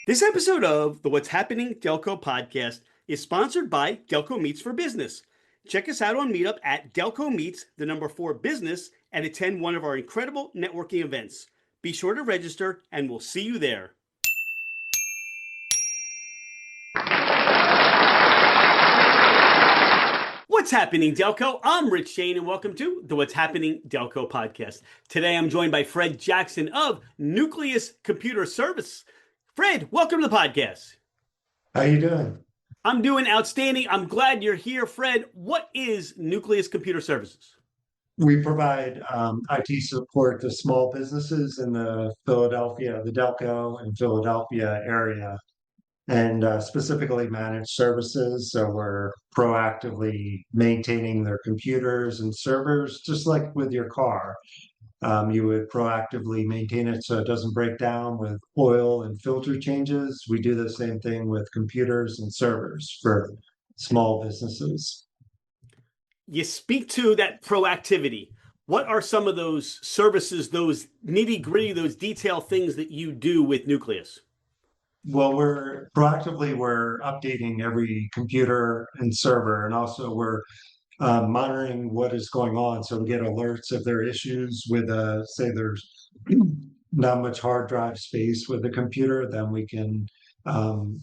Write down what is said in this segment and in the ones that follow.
This episode of the What's Happening Delco podcast is sponsored by Delco Meets for Business. Check us out on Meetup at Delco Meets, the number 4 business, and attend one of our incredible networking events. Be sure to register, and we'll see you there. What's happening, Delco? I'm Rich Shane, and welcome to the What's Happening Delco podcast. Today, I'm joined by Fred Jackson of Nucleus Computer Service. Fred, welcome to the podcast. How you doing? I'm doing outstanding. I'm glad you're here. Fred, what is Nucleus Computer Services? We provide IT support to small businesses in the Delco and Philadelphia area, and specifically managed services. So we're proactively maintaining their computers and servers, just like with your car. You would proactively maintain it so it doesn't break down with oil and filter changes. We do the same thing with computers and servers for small businesses. You speak to that proactivity. What are some of those services, those nitty gritty, those detail things that you do with Nucleus? Well, we're updating every computer and server, and also we're monitoring what is going on. So we get alerts if there are issues with, say, there's not much hard drive space with the computer, then we can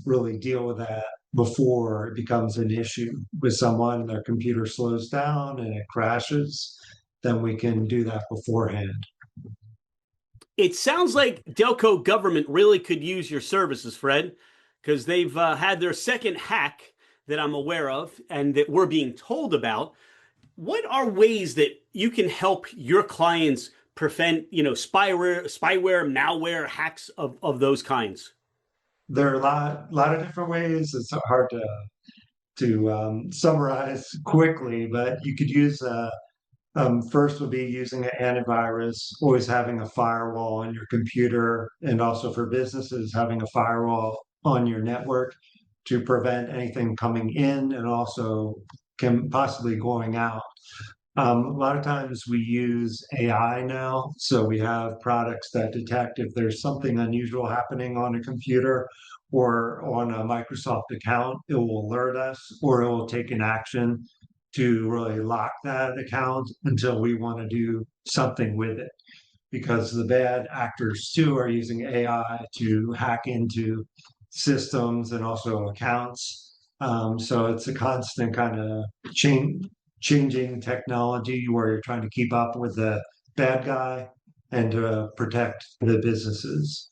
really deal with that before it becomes an issue with someone. Their computer slows down and it crashes, then we can do that beforehand. It sounds like Delco government really could use your services, Fred, because they've had their second hack that I'm aware of and that we're being told about. What are ways that you can help your clients prevent, spyware, malware, hacks of those kinds? There are a lot of different ways. It's hard to summarize quickly, but you could use first would be using an antivirus, always having a firewall on your computer, and also for businesses, having a firewall on your network to prevent anything coming in and also can possibly going out. A lot of times we use AI now, so we have products that detect if there's something unusual happening on a computer or on a Microsoft account, it will alert us or it will take an action to really lock that account until we want to do something with it. Because the bad actors too are using AI to hack into systems and also accounts. So it's a constant kind of changing technology where you're trying to keep up with the bad guy and to protect the businesses.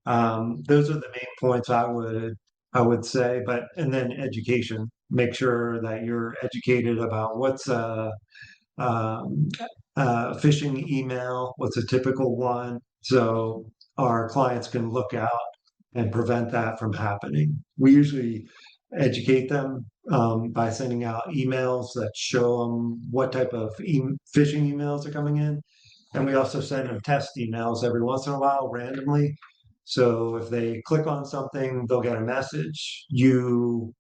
Those are the main points I would say, and then education. Make sure that you're educated about what's um, phishing email, what's a typical one, so our clients can look out and prevent that from happening. We usually educate them by sending out emails that show them what type of phishing emails are coming in. And we also send them test emails every once in a while randomly. So if they click on something, they'll get a message. You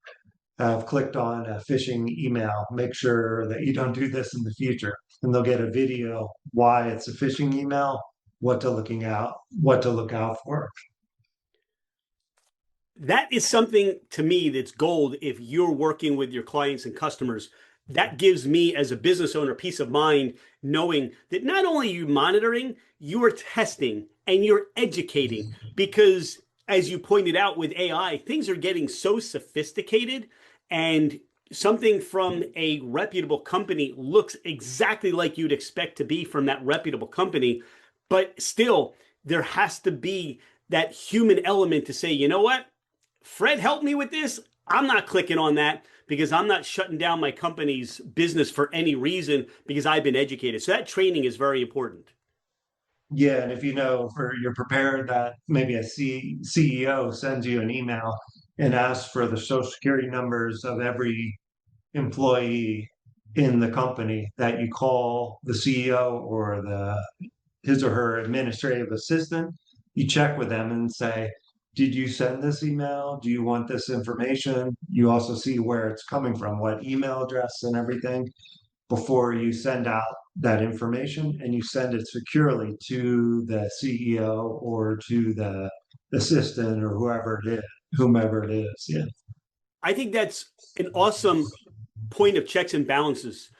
have clicked on a phishing email. Make sure that you don't do this in the future. And they'll get a video why it's a phishing email, what to look out for. That is something to me that's gold if you're working with your clients and customers. That gives me as a business owner peace of mind knowing that not only are you monitoring, you are testing and you're educating because as you pointed out with AI, things are getting so sophisticated and something from a reputable company looks exactly like you'd expect to be from that reputable company. But still, there has to be that human element to say, you know what? Fred helped me with this. I'm not clicking on that because I'm not shutting down my company's business for any reason because I've been educated. So that training is very important. Yeah, and if you're prepared that maybe a CEO sends you an email and asks for the social security numbers of every employee in the company, that you call the CEO or the his or her administrative assistant, you check with them and say, did you send this email? Do you want this information? You also see where it's coming from, what email address and everything before you send out that information, and you send it securely to the CEO or to the assistant or whomever it is. Yeah. I think that's an awesome point of checks and balances.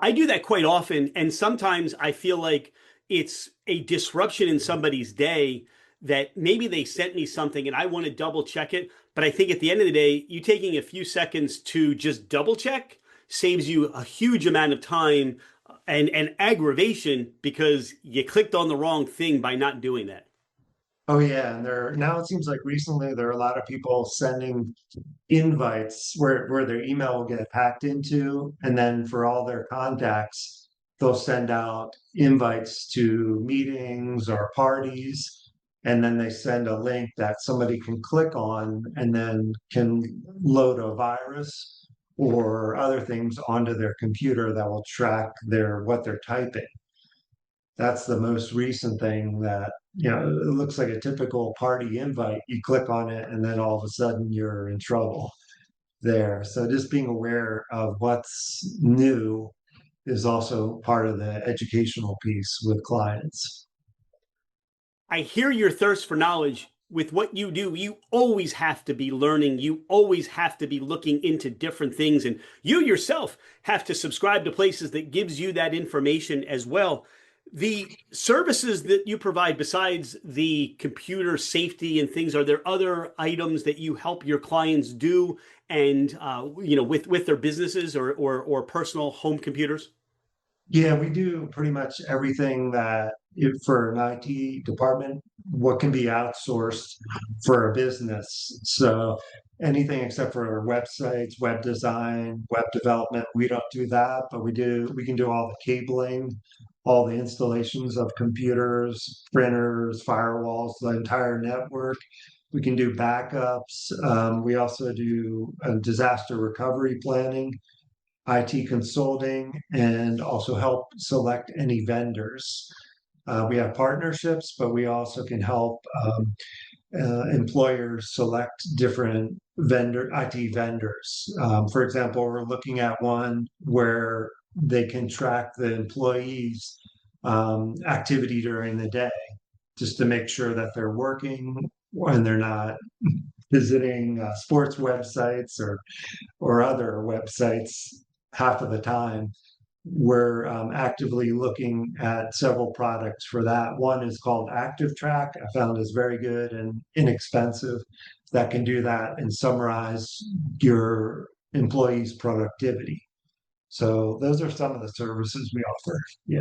I do that quite often, and sometimes I feel like it's a disruption in somebody's day that maybe they sent me something and I want to double check it. But I think at the end of the day, you taking a few seconds to just double check saves you a huge amount of time and aggravation because you clicked on the wrong thing by not doing that. Oh yeah, and there now it seems like recently there are a lot of people sending invites where their email will get hacked into, and then for all their contacts, they'll send out invites to meetings or parties, and then they send a link that somebody can click on and then can load a virus or other things onto their computer that will track their what they're typing. That's the most recent thing that, it looks like a typical party invite. You click on it and then all of a sudden you're in trouble there. So just being aware of what's new is also part of the educational piece with clients. I hear your thirst for knowledge. With what you do, you always have to be learning. You always have to be looking into different things. And you yourself have to subscribe to places that gives you that information as well. The services that you provide besides the computer safety and things, are there other items that you help your clients do and with their businesses or personal home computers? Yeah, we do pretty much everything that for an IT department, what can be outsourced for a business. So anything except for websites, web design, web development, we don't do that, but we can do all the cabling, all the installations of computers, printers, firewalls, the entire network. We can do backups. We also do disaster recovery planning, IT consulting, and also help select any vendors. We have partnerships, but we also can help employers select different IT vendors. For example, we're looking at one where they can track the employees' activity during the day, just to make sure that they're working and they're not visiting sports websites or other websites half of the time. We're actively looking at several products for that. One is called Active Track. I found is very good and inexpensive that can do that and summarize your employees' productivity. So those are some of the services we offer. Yeah.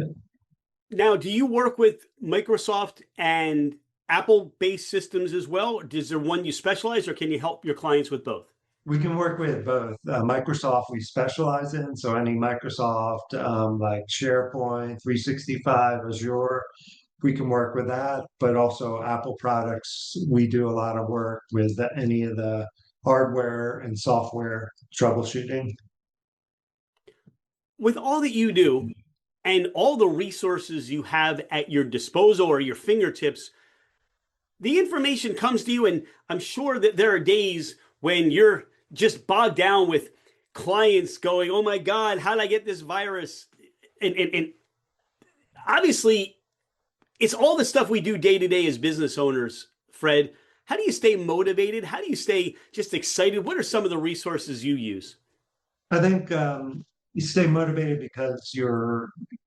Now, do you work with Microsoft and Apple based systems as well? Is there one you specialize or can you help your clients with both? We can work with both. Microsoft, we specialize in, so any Microsoft like SharePoint, 365, Azure, we can work with that. But also Apple products, we do a lot of work with any of the hardware and software troubleshooting. With all that you do and all the resources you have at your disposal or your fingertips, the information comes to you. And I'm sure that there are days when you're just bogged down with clients going, oh my God, how did I get this virus? And obviously, it's all the stuff we do day to day as business owners, Fred. How do you stay motivated? How do you stay just excited? What are some of the resources you use? I think you stay motivated because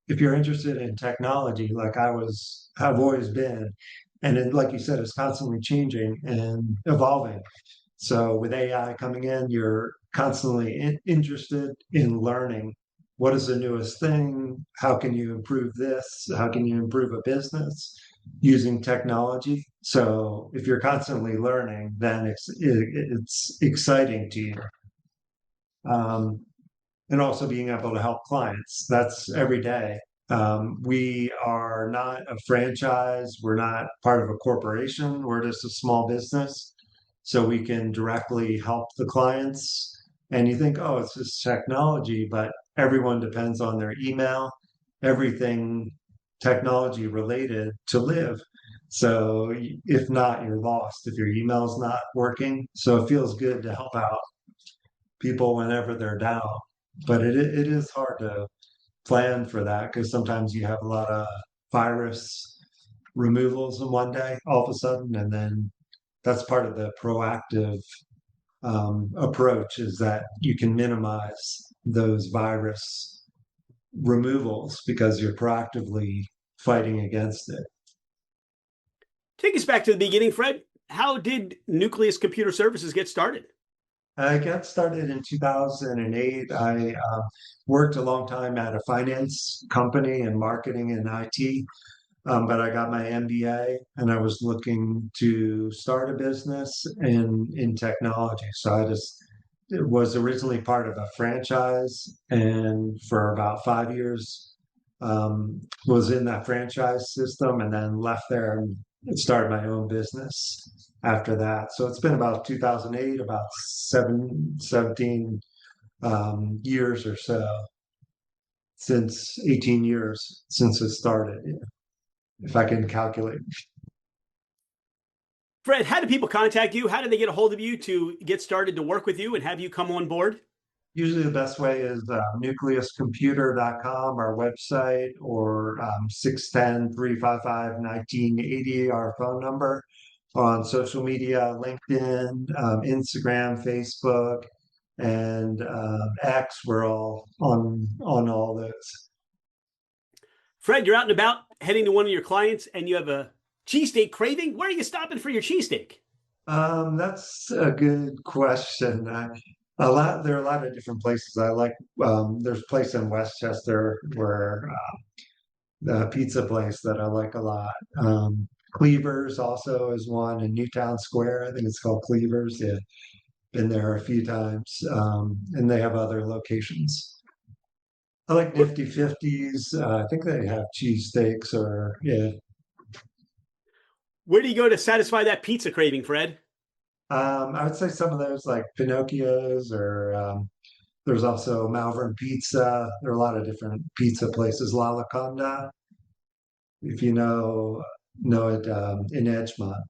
if you're interested in technology, like have always been, and then, like you said, it's constantly changing and evolving. So with AI coming in, you're constantly interested in learning what is the newest thing? How can you improve this? How can you improve a business using technology? So if you're constantly learning, then it's exciting to you. Um, and also being able to help clients. That's every day. We are not a franchise. We're not part of a corporation. We're just a small business. So we can directly help the clients. And you think, oh, it's just technology, but everyone depends on their email, everything technology related to live. So if not, you're lost if your email's not working. So it feels good to help out people whenever they're down. But it is hard to plan for that because sometimes you have a lot of virus removals in one day all of a sudden, and then that's part of the proactive approach, is that you can minimize those virus removals because you're proactively fighting against it. Take us back to the beginning, Fred. How did Nucleus Computer Services get started? I got started in 2008. I worked a long time at a finance company in marketing and IT, but I got my MBA and I was looking to start a business in technology. So I just it was originally part of a franchise, and for about 5 years was in that franchise system, and then left there and started my own business after that. So it's been about 2008, about 17 years or so, since 18 years since it started, if I can calculate. Fred, how do people contact you? How do they get a hold of you to get started to work with you and have you come on board? Usually the best way is nucleuscomputer.com, our website, or 610-355-1980, our phone number. On social media, LinkedIn, Instagram, Facebook, and X. We're all on all those. Fred, you're out and about heading to one of your clients and you have a cheesesteak craving. Where are you stopping for your cheesesteak? That's a good question. There are a lot of different places. I like, there's a place in Westchester where the pizza place that I like a lot. Cleavers also is one in Newtown Square. I think it's called Cleavers. Yeah, been there a few times. And they have other locations. I like Nifty Fifties. I think they have cheesesteaks, or yeah. Where do you go to satisfy that pizza craving, Fred? I would say some of those like Pinocchio's, or there's also Malvern Pizza. There are a lot of different pizza places. La Laconda, if you know it, in Edgemont.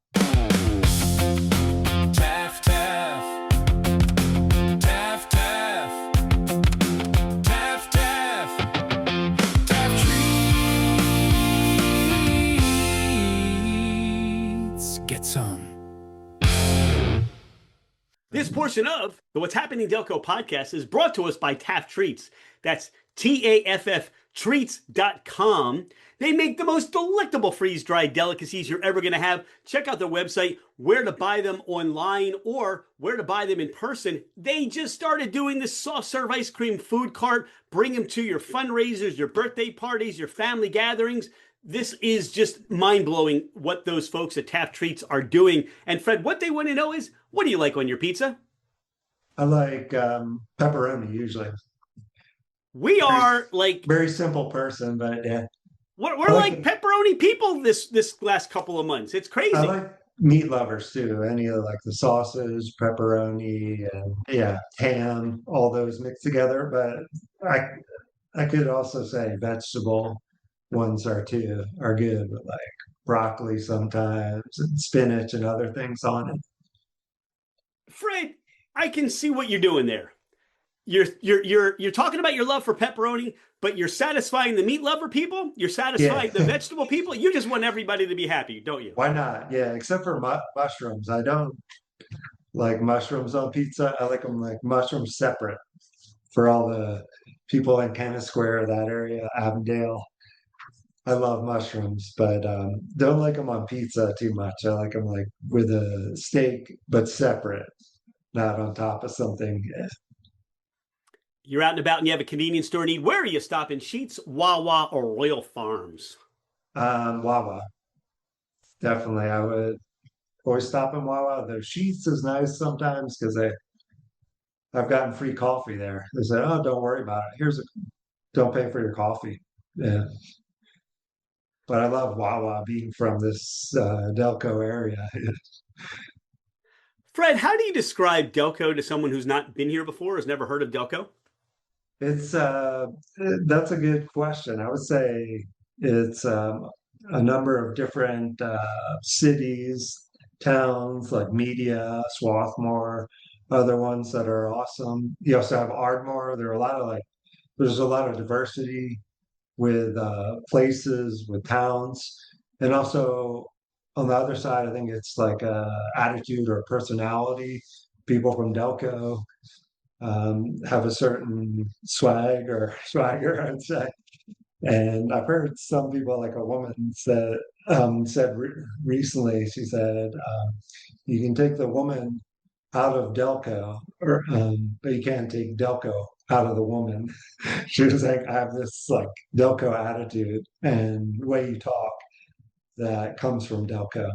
Taff, taff. Taff, taff. Taff, taff. Taff treats. Get some. This portion of the What's Happening Delco podcast is brought to us by Taff Treats. That's TAFF treats.com. They make the most delectable freeze-dried delicacies you're ever going to have. Check out their website, where to buy them online or where to buy them in person. They just started doing this soft serve ice cream food cart. Bring them to your fundraisers, your birthday parties, your family gatherings. This is just mind-blowing what those folks at Taft Treats are doing. And Fred, what they want to know is, what do you like on your pizza? I like pepperoni usually. We Very, are like, very simple person, but yeah. we're I like like pepperoni people this last couple of months. It's I crazy. like meat lovers too. Any of like the sausage, pepperoni, and yeah, ham, all those mixed together. But I could also say vegetable ones are good, with like broccoli sometimes, and spinach and other things on it. Fred, I can see what you're doing there. You're talking about your love for pepperoni, but you're satisfying the meat lover people. You're Yeah. satisfying the vegetable people. You just want everybody to be happy, don't you? Why not? Yeah, except for mushrooms. I don't like mushrooms on pizza. I like them like mushrooms separate, for all the people in Kennett Square, that area, Avondale. I love mushrooms, but don't like them on pizza too much. I like them like with a steak, but separate, not on top of something. You're out and about and you have a convenience store need. Where are you stopping? Sheets, Wawa, or Royal Farms? Wawa, definitely. I would always stop in Wawa. The Sheets is nice sometimes because I've gotten free coffee there. They said, "Oh, don't worry about it. Don't pay for your coffee." Yeah, but I love Wawa, being from this Delco area. Fred, how do you describe Delco to someone who's not been here before, has never heard of Delco? It's that's a good question. I would say it's a number of different cities, towns like Media, Swarthmore, other ones that are awesome. You also have Ardmore. There's a lot of diversity with places, with towns, and also on the other side, I think it's like a attitude or personality. People from Delco have a certain swag or swagger, I'd say. And I've heard some people, like a woman said recently, she said, you can take the woman out of Delco, but you can't take Delco out of the woman. She was like, I have this like Delco attitude and the way you talk that comes from Delco.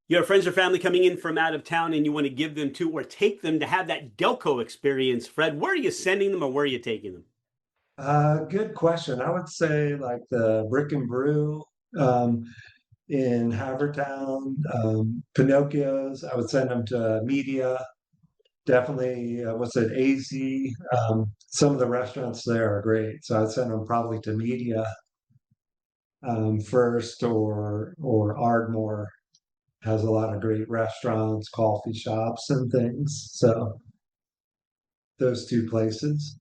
You have friends or family coming in from out of town and you want to give them to or take them to have that Delco experience. Fred, where are you sending them or where are you taking them? Good question. I would say like the Brick and Brew um, in Havertown, Pinocchio's. I would send them to Media. Definitely, what's it, AZ? Some of the restaurants there are great, so I'd send them probably to Media first, or Ardmore has a lot of great restaurants, coffee shops, and things. So those two places.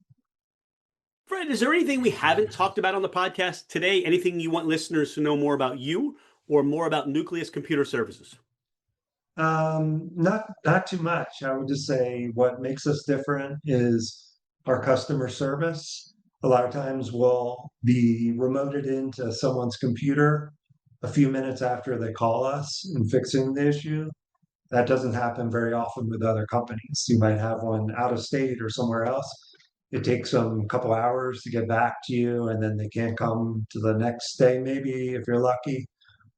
Fred, is there anything we haven't talked about on the podcast today? Anything you want listeners to know more about you or more about Nucleus Computer Services? Not too much. I would just say what makes us different is our customer service. A lot of times we'll be remoted into someone's computer a few minutes after they call us and fixing the issue. That doesn't happen very often with other companies. You might have one out of state or somewhere else. It takes them a couple hours to get back to you, and then they can't come to the next day, maybe if you're lucky,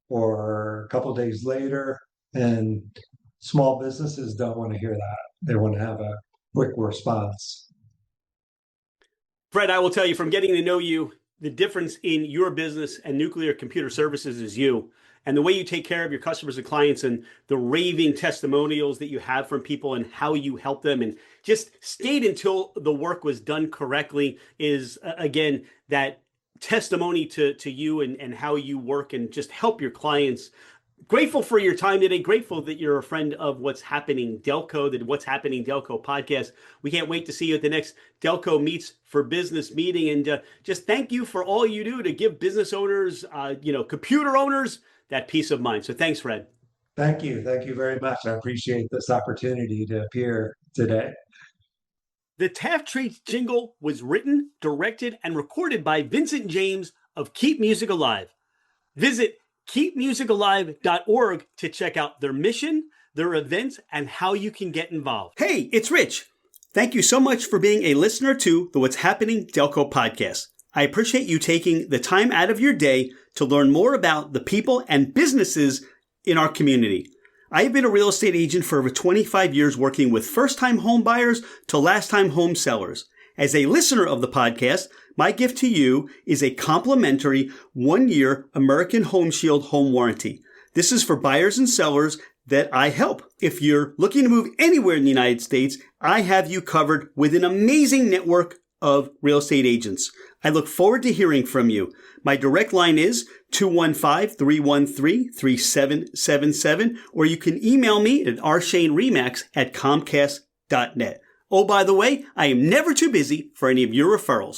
or a couple days later. And small businesses don't want to hear that. They want to have a quick response. Fred, I will tell you from getting to know you, the difference in your business and Nuclear Computer Services is you. And the way you take care of your customers and clients and the raving testimonials that you have from people and how you help them and just stayed until the work was done correctly is, again, that testimony to you and how you work and just help your clients. Grateful for your time today. Grateful that you're a friend of What's Happening Delco, the What's Happening Delco podcast. We can't wait to see you at the next Delco Meets for Business meeting. And just thank you for all you do to give business owners, computer owners, that peace of mind. So thanks, Fred. Thank you. Thank you very much. I appreciate this opportunity to appear today. The Taft Trace jingle was written, directed, and recorded by Vincent James of Keep Music Alive. Visit keepmusicalive.org to check out their mission, their events, and how you can get involved. Hey, it's Rich. Thank you so much for being a listener to the What's Happening Delco podcast. I appreciate you taking the time out of your day to learn more about the people and businesses in our community. I have been a real estate agent for over 25 years, working with first-time home buyers to last-time home sellers. As a listener of the podcast, my gift to you is a complimentary 1-year American Home Shield home warranty. This is for buyers and sellers that I help. If you're looking to move anywhere in the United States, I have you covered with an amazing network of real estate agents. I look forward to hearing from you. My direct line is 215-313-3777, or you can email me at rshaneremax@comcast.net. Oh, by the way, I am never too busy for any of your referrals.